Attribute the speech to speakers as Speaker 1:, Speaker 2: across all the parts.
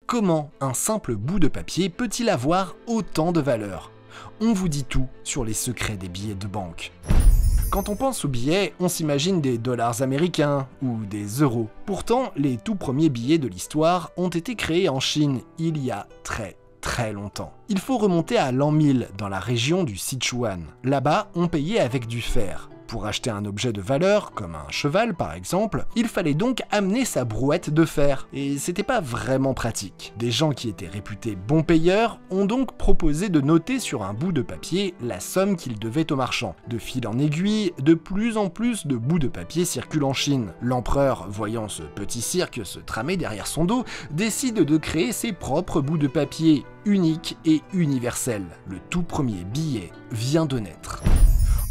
Speaker 1: Comment un simple bout de papier peut-il avoir autant de valeur? On vous dit tout sur les secrets des billets de banque. Quand on pense aux billets, on s'imagine des dollars américains ou des euros. Pourtant, les tout premiers billets de l'histoire ont été créés en Chine il y a très longtemps. Il faut remonter à l'an 1000 dans la région du Sichuan. Là-bas, on payait avec du fer. Pour acheter un objet de valeur, comme un cheval par exemple, il fallait donc amener sa brouette de fer, et c'était pas vraiment pratique. Des gens qui étaient réputés bons payeurs ont donc proposé de noter sur un bout de papier la somme qu'ils devaient au marchand. De fil en aiguille, de plus en plus de bouts de papier circulent en Chine. L'empereur, voyant ce petit cirque se tramer derrière son dos, décide de créer ses propres bouts de papier, uniques et universels. Le tout premier billet vient de naître.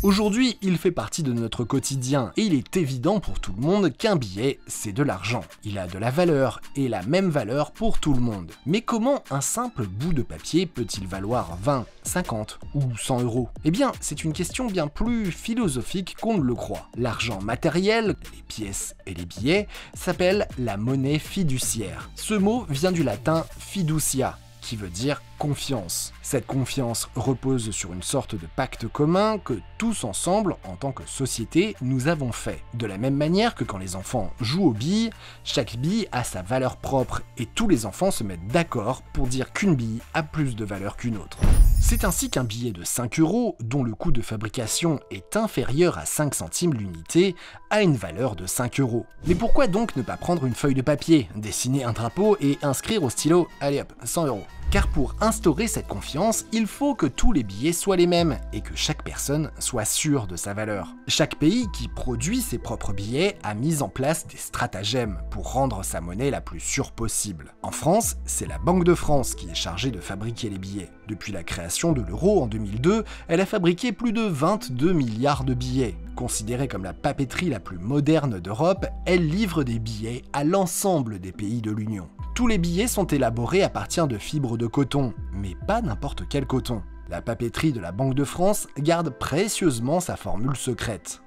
Speaker 1: Aujourd'hui, il fait partie de notre quotidien et il est évident pour tout le monde qu'un billet, c'est de l'argent. Il a de la valeur et la même valeur pour tout le monde. Mais comment un simple bout de papier peut-il valoir 20, 50 ou 100 euros? Eh bien, c'est une question bien plus philosophique qu'on ne le croit. L'argent matériel, les pièces et les billets, s'appelle la monnaie fiduciaire. Ce mot vient du latin fiducia, qui veut dire confiance. Cette confiance repose sur une sorte de pacte commun que tous ensemble, en tant que société, nous avons fait. De la même manière que quand les enfants jouent aux billes, chaque bille a sa valeur propre et tous les enfants se mettent d'accord pour dire qu'une bille a plus de valeur qu'une autre. C'est ainsi qu'un billet de 5 euros, dont le coût de fabrication est inférieur à 5 centimes l'unité, a une valeur de 5 euros. Mais pourquoi donc ne pas prendre une feuille de papier, dessiner un drapeau et inscrire au stylo « Allez hop, 100 euros ». Car pour instaurer cette confiance, il faut que tous les billets soient les mêmes et que chaque personne soit sûre de sa valeur. Chaque pays qui produit ses propres billets a mis en place des stratagèmes pour rendre sa monnaie la plus sûre possible. En France, c'est la Banque de France qui est chargée de fabriquer les billets. Depuis la création de l'euro en 2002, elle a fabriqué plus de 22 milliards de billets. Considérée comme la papeterie la plus moderne d'Europe, elle livre des billets à l'ensemble des pays de l'Union. Tous les billets sont élaborés à partir de fibres de coton, mais pas n'importe quel coton. La papeterie de la Banque de France garde précieusement sa formule secrète.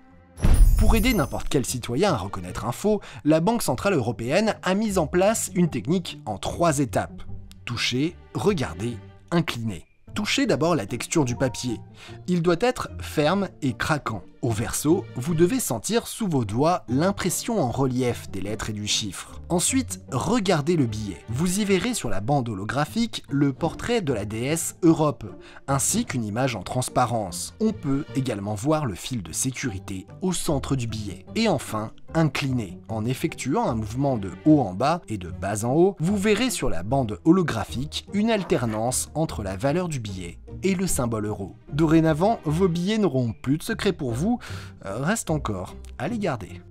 Speaker 1: Pour aider n'importe quel citoyen à reconnaître un faux, la Banque Centrale Européenne a mis en place une technique en 3 étapes. Toucher, regarder, incliner. Touchez d'abord la texture du papier. Il doit être ferme et craquant. Au verso, vous devez sentir sous vos doigts l'impression en relief des lettres et du chiffre. Ensuite, regardez le billet. Vous y verrez sur la bande holographique le portrait de la déesse Europe, ainsi qu'une image en transparence. On peut également voir le fil de sécurité au centre du billet. Et enfin, incliné. En effectuant un mouvement de haut en bas et de bas en haut, vous verrez sur la bande holographique une alternance entre la valeur du billet et le symbole euro. Dorénavant, vos billets n'auront plus de secret pour vous, reste encore à les garder.